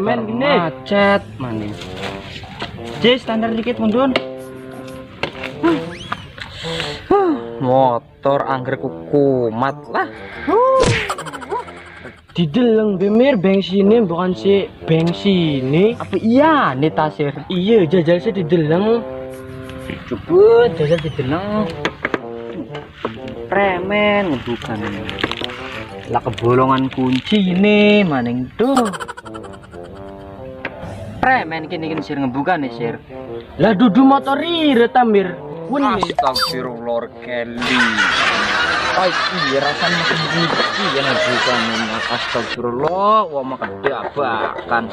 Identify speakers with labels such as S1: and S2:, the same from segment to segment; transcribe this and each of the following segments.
S1: Men gini.
S2: Macet maning. J standar dikit mundun. Motor angger kumat lah.
S1: Dideleng Bemir bensinnya bukan si bensinnya.
S2: Apa iya nih tasir?
S1: Iya jajal sih dideleng.
S2: Coba jajal dideleng. Premen bukan. Lah kebolongan kunci ini maning tuh. Premen kini sir ngebuka nih sir.
S1: Lah dudu motor irit Tamir.
S2: Astagfirullah Kelly. Ay iya rasanya sedikit ya ngebuka nih. Astagfirullah wah maka diabakan.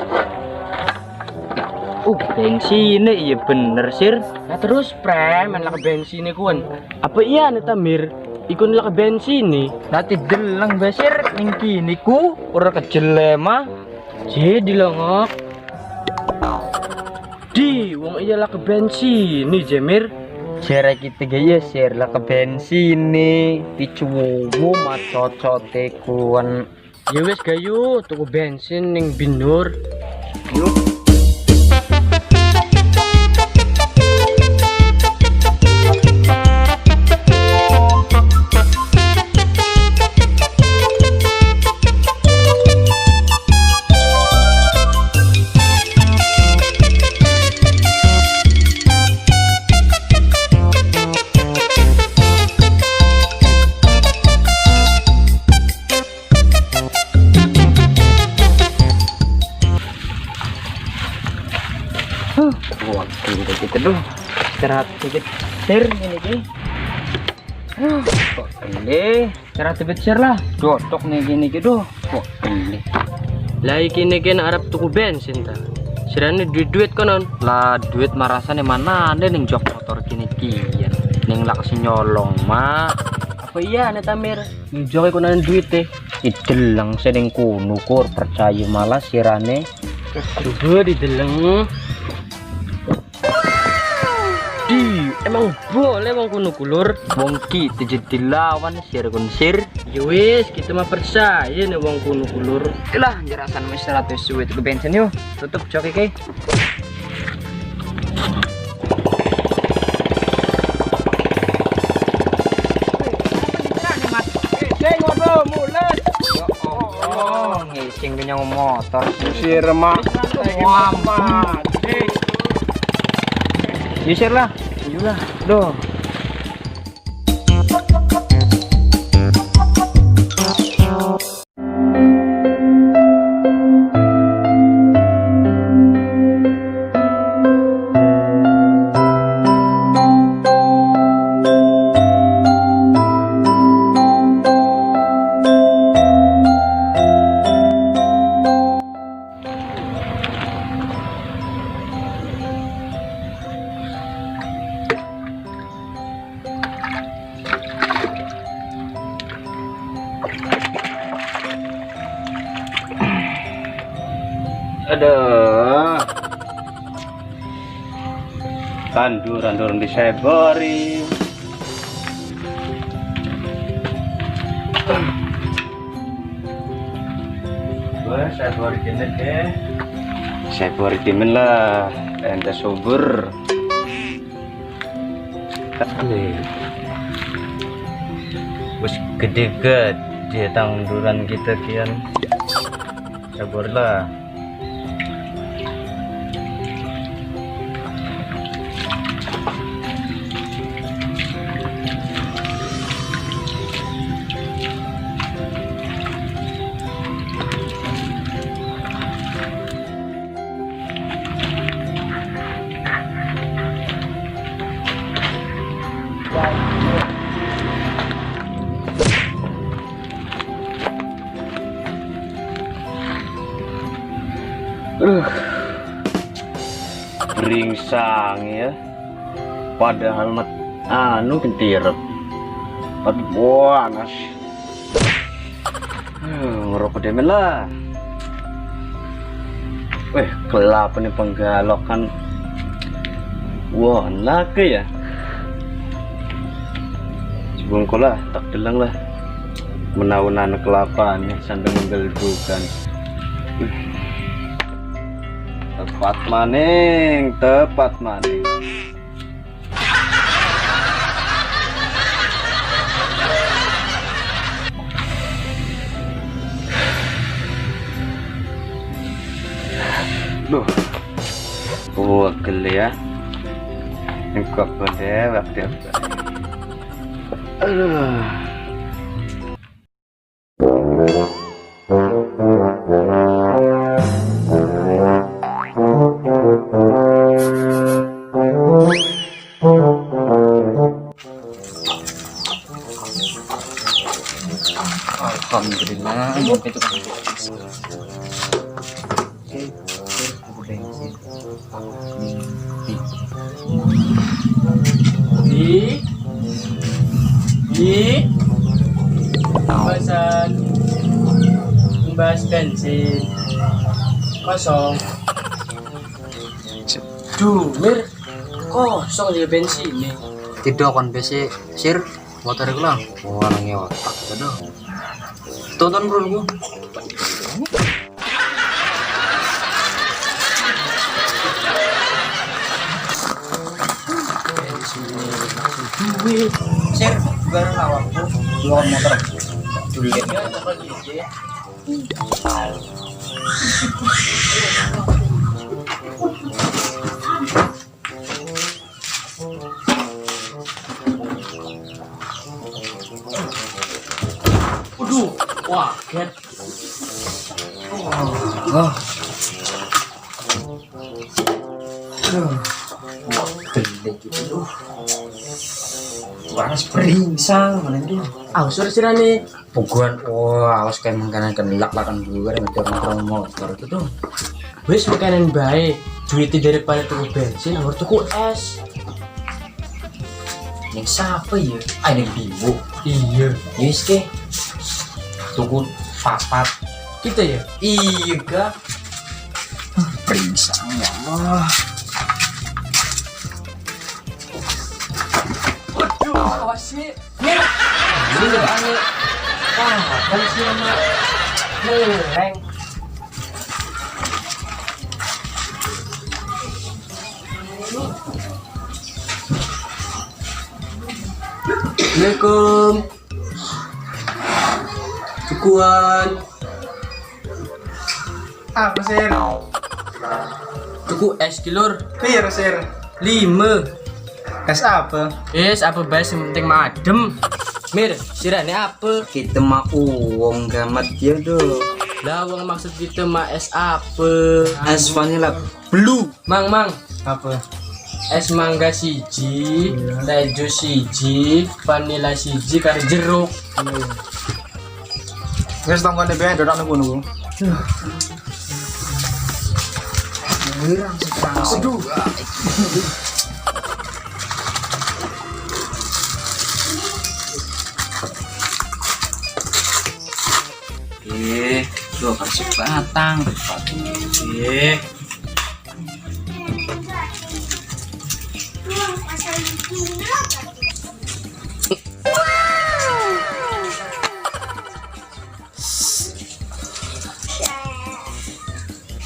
S2: Bensinnya iya bener sir.
S1: Nah terus premen lah ke bensinnya kuan. Apa iya nih Tamir? Ikun lah ke bensinnya.
S2: Nanti deleng besir ning kini ku ora kejelema.
S1: Jadi dilongok. Di wong iya lah ke bensin nih Jemir.
S2: Sere kita gaya share lah ke bensin nih picuwu macocote kuan.
S1: Ya wes gayu tuku bensin ning Binur.
S2: Yuk. Wah, kita dulu istirahat sedikit share ini ki. Kok ini istirahat sedikit share lah. Dotok nih gini gitu. Kok ini.
S1: Lah iki nek arep tuku bensin ta. Sirane duit konon.
S2: Lah duit marasane mana nih ning jok motor kini kian. Ning lak nyolong mak.
S1: Apa iya nek Tamir? Ning jok konon duit teh.
S2: Dideleng sedeng kuno kur percaya malah sirane.
S1: Coba dideleng. Emang boleh wong kuno kulur
S2: Wong kita jadi lawan sir kun sir.
S1: ya wis kita mah percaya nih wong kuno kulur.
S2: Itulah jelasan wis 100 suwit ke bensin yuk. Tutup jok iki. Ngising punya motor
S1: Sir mak
S2: Wampat. Yusir lah. Iyalah. Doh.
S3: Aduh, tandur disebori. Sebori dini deh. Sebori dini lah, ente subur. Wes gede-gede tanduran kita kian. Sabur lah. Beringsang ya, padahal anu kentirep tapi panas. Ngerokok demen lah. Gelap nih penggalokan. Wah laki ya, sebungkul lah tak delang lah menaunan kelapanya sambil menggelbukan. Tepat maning, tepat maning. Duh, geli ya. Engkau pada waktu apa? Aduh.
S2: Alhamdulillah, nyampe tukang bensin.
S1: Di pembahasan membahas bensin kosong. Duh, Mir, kosong dia bensin nih.
S2: Tidak kan BC sir motor iku lah. Orangnya otak bener. Tonton bro gua.
S1: Duit.
S2: Sir, bareng awakku. Dua motor. Dulu
S1: Ya, dapat duit ya. Waduh, wah, get.
S2: Oh. Gede gitu. Panas peringsang mana itu?
S1: Surat nih.
S2: Puguan, wah, awas kayak makanan kenlak lah kan juga motor motor itu tuh.
S1: Wis makanan baik. Duitnya daripada tuku bensin, harus tuku es.
S2: Yang siapa ya? Ah, ini Bimo.
S1: Iya.
S2: Yes ke? Tuku papat.
S1: Kita ya?
S2: Iya kak. Peringsang ya Allah.
S1: Waduh, awas sih. Mir. Ini aneh. Kan sih nama meleng. Assalamualaikum. Cukuan.
S4: Apa sir?
S1: Cuku es kilur.
S4: Pir sir?
S1: 5.
S4: Es apa?
S1: Es apa bae sing penting madem. Mir, sirane apa?
S2: Kita mah uang gamat ya do.
S1: Lah wong maksud kita mah es apa?
S2: Es vanilla blue.
S1: Mang.
S4: Apa?
S1: Es mangga siji, teh jus siji, vanila siji karo jeruk.
S4: Wes tongkone bae dodak nunggu.
S2: Aduh. Dua kasih batang.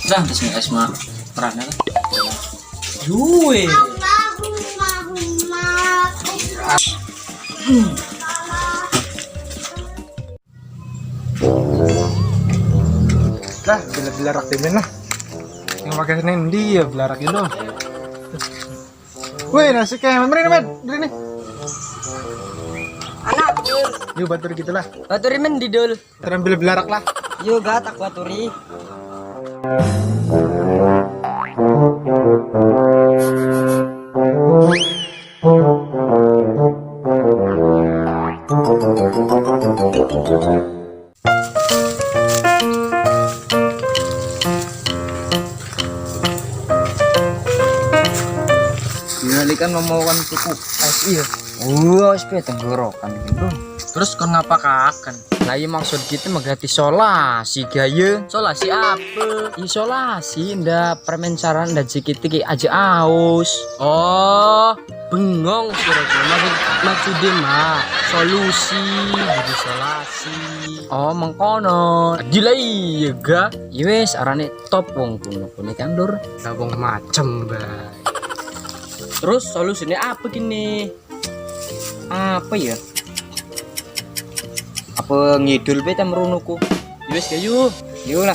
S2: Dah, terus nih Esma perannya kan?
S1: Duwe.
S4: Lah, bila-bila timin lah. Yang pakai senin dia belarak itu. Wih, nasi kemen meri nih, dari nih.
S5: Anak,
S4: Yuk batur gitu lah.
S5: baturi mendidul.
S4: Terambil belarak lah.
S5: Yoga tak baturi.
S2: Kan memaukan tuku es iya.
S5: Sepeda tenggorokan gitu.
S1: Terus kon ngapa kakan?
S2: Lah iya maksud kita mah isolasi gaya.
S1: Isolasi apa?
S2: Isolasi ndak permen saran ndak sikit iki aja aus.
S1: Oh, bengong kira-kira maksudnya mah solusi jadi isolasi.
S2: Oh mengkono.
S1: Gila iya ga?
S2: Ya wis arane top wong kuno kan Lur.
S1: Gabung macem bay. Terus solusinya apa gini?
S2: Apa ya? Apa ngidul be ta merunuku?
S1: Yus kayu.
S2: Yo lah.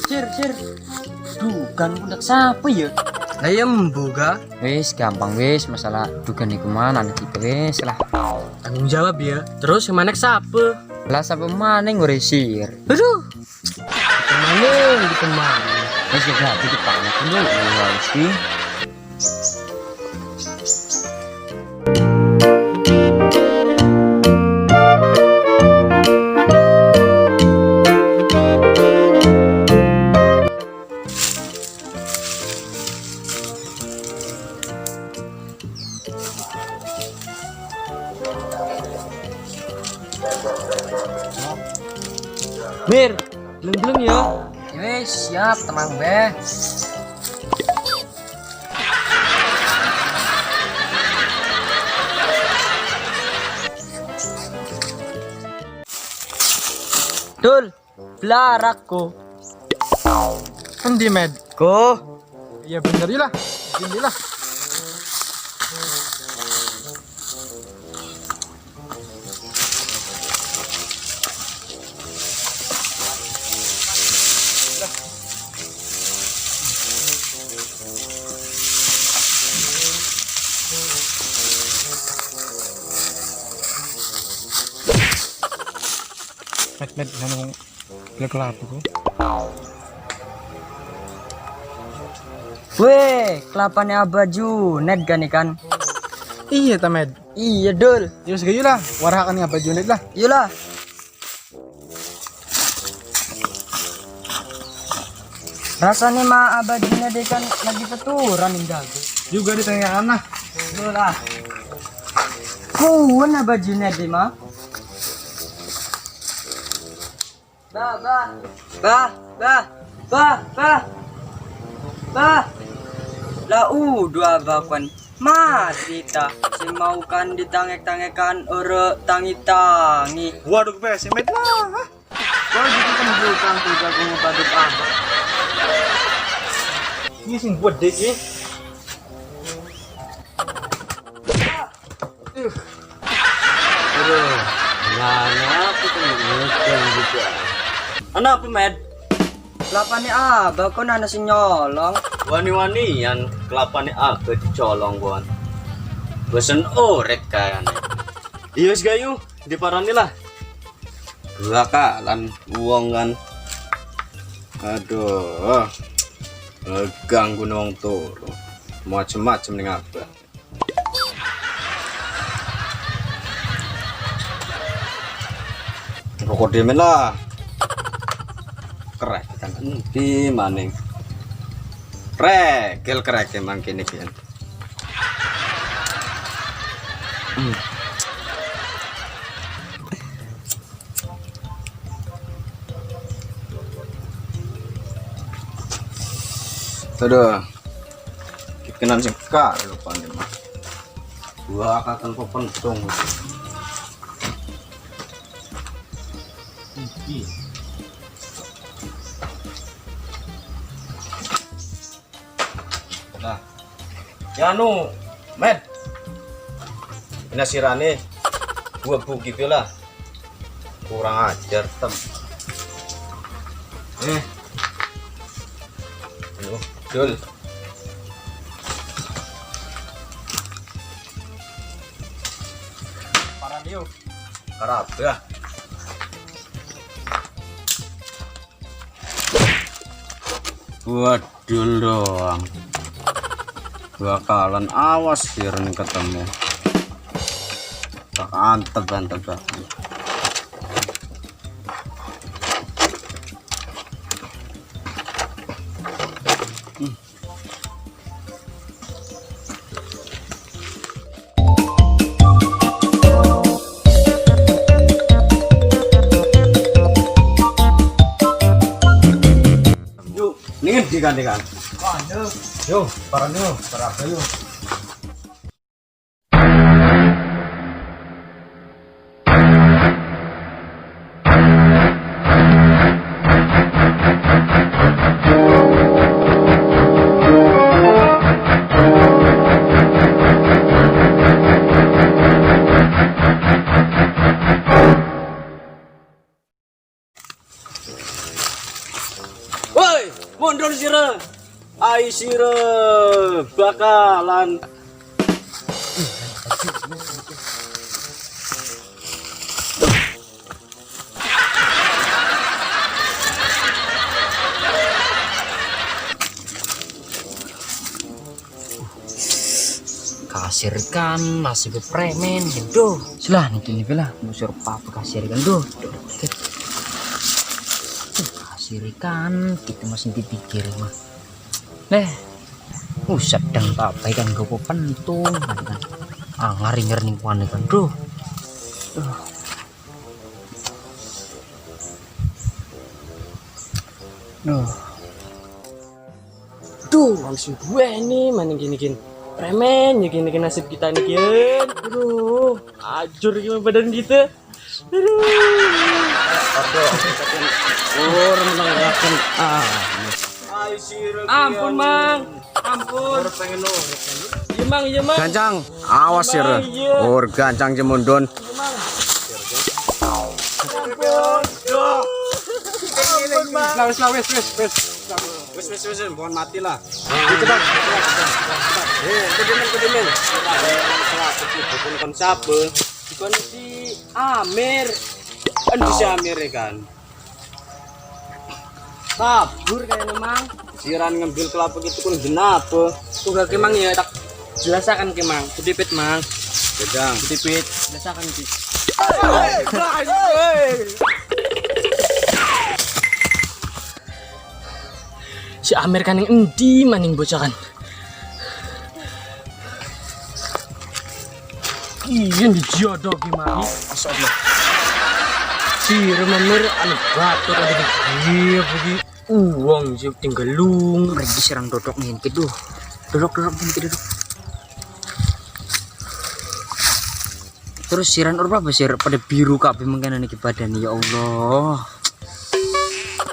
S1: Cer. Dugan pundak siapa ya?
S5: Lah ya mbuga.
S2: Wis gampang wis masalah dugan iku mana anak kita wis lah.
S1: Tanggung jawab ya. Terus kemana siapa?
S2: Lah sapa maning ngurisir.
S1: Aduh. Kemana?
S2: Wis gak iki panas dulu wis ki.
S1: Mir, belum ya.
S5: Wis siap tenang be.
S1: Dul, belarakku.
S4: Endi med?
S1: Ko.
S4: Iya bener lah. Gini lah. Med nang gelap aku.
S5: Weh, kelapane abaju net kan ikan.
S4: Iya ta med.
S5: Iya dul.
S4: Yo sige lah. Warakan nga baju net lah.
S5: Yulah. Rasanya mah abajunya deh kan lagi peturan yang jago.
S4: Juga ditanyakan lah.
S5: Yulah. Kuan abajunya deh mah. Bah. Lah dua bakwan mati ta si mau kan ditangek-tangekan ore tangi-tangi.
S4: Waduh be, si med lah.
S5: Kau gitu kan bukan tuh jago ngepaduk apa.
S4: Ini sing buat dek ya.
S1: Aduh, apa tuh gitu. Anak apa med?
S5: Lapane abah kok nana si nyolong.
S1: Wani-wanian kelapane apa dicolong buan. Bosen orek kayane. Iya wis gayu, diparani lah.
S3: Dua kalan uang kan. Aduh. Ganggu wong turu. Macem-macem ning apa. Rokok demen lah. Kerek kan endi maning. Regel kerek emang kene kian. Aduh. Kikenan sing kar lupa nih mah. Gua akan pentung. Nah, ya anu, med. Nasirane gua buki lah. Kurang ajar tem. Dul.
S4: Parah dia.
S3: Karabah. Waduh doang. Bakalan awas siren ketemu. Tak antep.
S1: ngendi kan kan?
S4: Yo, para apa yo?
S1: Woi, mundur sira. Ai sira bakalan
S5: Kasir kan masih bepremen gitu. Selah nih lah musur papa kasir kan tuh. Kasir kan kita masih dipikir mah. Sedang apa kan gue pentung kan. Ngari ning kuane kan tuh.
S2: Tuh, langsung gue nih maning gini premen ya gini nasib kita nih kian. Aduh, ajur gimana badan kita. Aduh, menanggakan
S1: ai sira.
S2: ampun mang, ampun.
S1: Pengen lo.
S2: Iya mang.
S1: Gancang, awas sira. Or gancang jemundon. Wes, mohon mati lah. Cepat. Kedemen. Bukan kon siapa?
S2: Bukan si Amir.
S1: Kan bisa Amir ya kan.
S2: Kabur kayaknya mang.
S1: Siran ngambil kelapa gitu pun kenapa?
S2: Tunggal kemang ya tak jelasakan kemang. Kedipit mang.
S1: Gedang.
S2: Kedipit jelasakan ki. Si Amir kan yang endi maning bocah kan. Iya dijodoh gimana? Masyaallah. Si Amir anu batur ada di iya bagi uang sih tinggal lung
S5: Mereka serang dodok nih gitu. Dodok gitu. Terus siran apa sih pada biru kabeh mengkene iki badan ya Allah.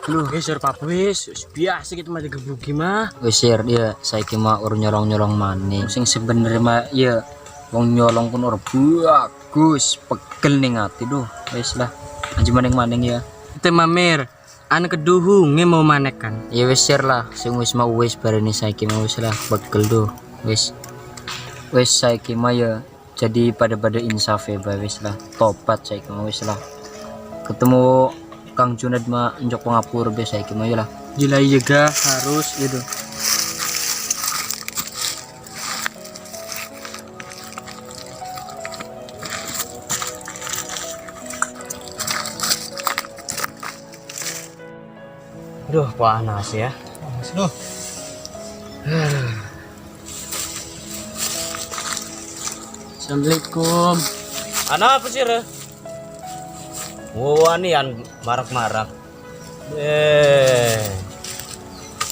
S2: Loh, geser papwis, biasa kita mah gebuki mah.
S5: Wis sir ya saiki mah urung nyolong-nyolong maning. Sing sebenere mah ya wong nyolong pun ora bagus, pegel ning ati duh. Wis lah, aja maning-maning ya.
S2: Teh Mamir, anak keduhunge mau manek kan.
S5: Ya wis sir lah, sing wis mau wis barene saiki mah wis lah pegel duh. Wis saiki mah ya jadi pada insaf ya bae wis lah. Tobat saiki mah wis lah. Ketemu Kang Junad mah njok pengapur biasa iki mah ya lah.
S2: Gila juga harus gitu. Duh, panas ya.
S4: Duh.
S2: Assalamualaikum.
S1: Anak apa sih re? Wah nih an marak-marak.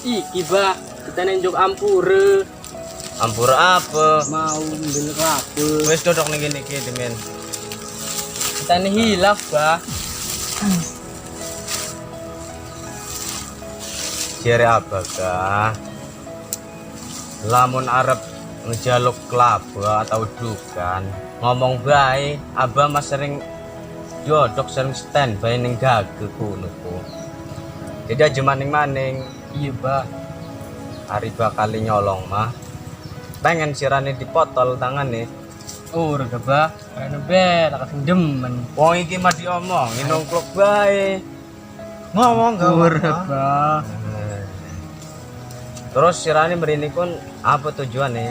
S2: Iki bah, kita nenjok ampure.
S1: Ampur apa?
S2: Mau ambil kelapa.
S1: Wes dodok nih gini men.
S2: Kita nih hilaf bah.
S1: Ciri apa kah? Lamun Arab ngejaluk kelapa atau dukan ngomong baik, abah mas sering jodok sering standby ning gage kuno ku. Jadi aja maning-maning.
S2: Iya bah.
S1: Hari bakal nyolong mah. Pengen sirane dipotol tangane.
S2: Oh, rega bah. Karena bel, akan demen.
S1: Wong iki mah diomongin nongklok bae.
S4: Ngomong gak
S2: Bah.
S1: Terus sirane merini pun apa tujuannya?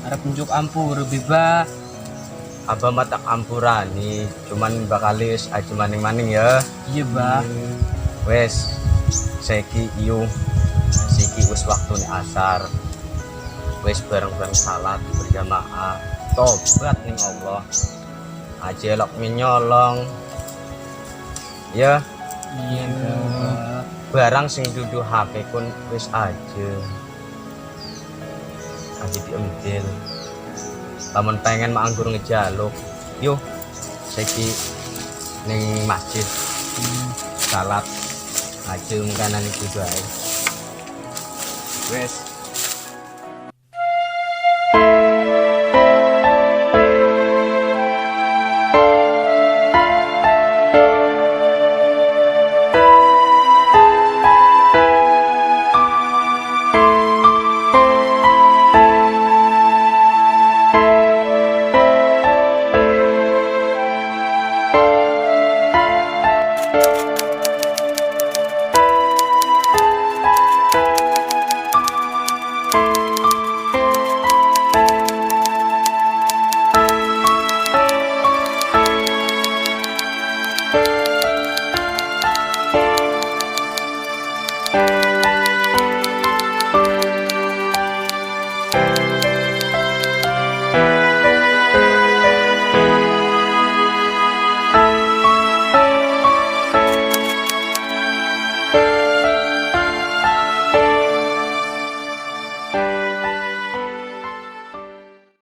S2: Ada penjuk ampur lebih bah.
S1: Abah matak ampurani, cuman bakalis aja maning-maning ya.
S2: Iya bah.
S1: Wes, saiki iyo, siki wis waktu nih asar. Wes bareng-bareng salat berjamaah, tobat ning Allah. Aja elok nyolong. Ya,
S2: Iya bah.
S1: barang sing dudu HP kun wis aja diemtil. Lamun pengen manggur ngejaluk yuk saiki ning masjid salat aja mungkanan iku bae wes.